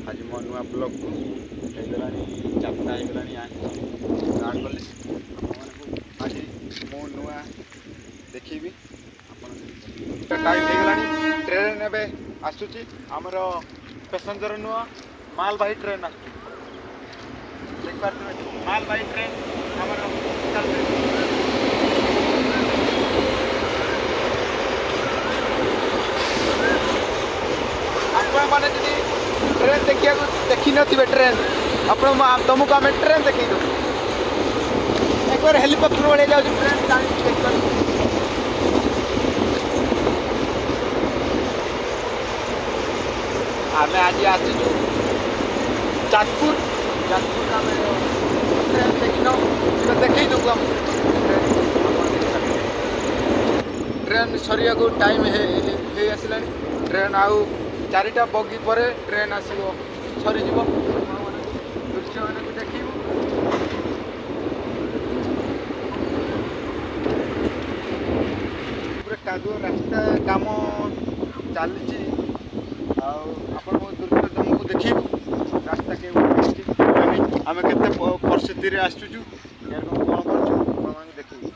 आज मो नुआ ब्लॉग को होगा चार्टा होगा स्टार्ट कले आज मो नुआ देखी टाइम होगा ट्रेन एवं आसूची आमर पैसेंजर नुह मालबाही ट्रेन देखिए मालबाही ट्रेन आमर आपण मैंने ट्रेन देखी नथिबे ट्रेन आपण तुमको आम ट्रेन देखी एक बार हेलीकॉप्टर बढ़े जाऊँ ट्रेन आम आज आसीचु जाजपुर जाजपुर आम ट्रेन देखन देखी देबू आम ट्रेन सरिया को टाइम है आसला ट्रेन आउ चारिटा बगी पर ट्रेन आसो सरीज दृश्य मान देखू कादुआ रास्ता काम चली दृश्य तुमको देखू रास्ता के आम के परिस्थिति आसुचु कौन कर देखू।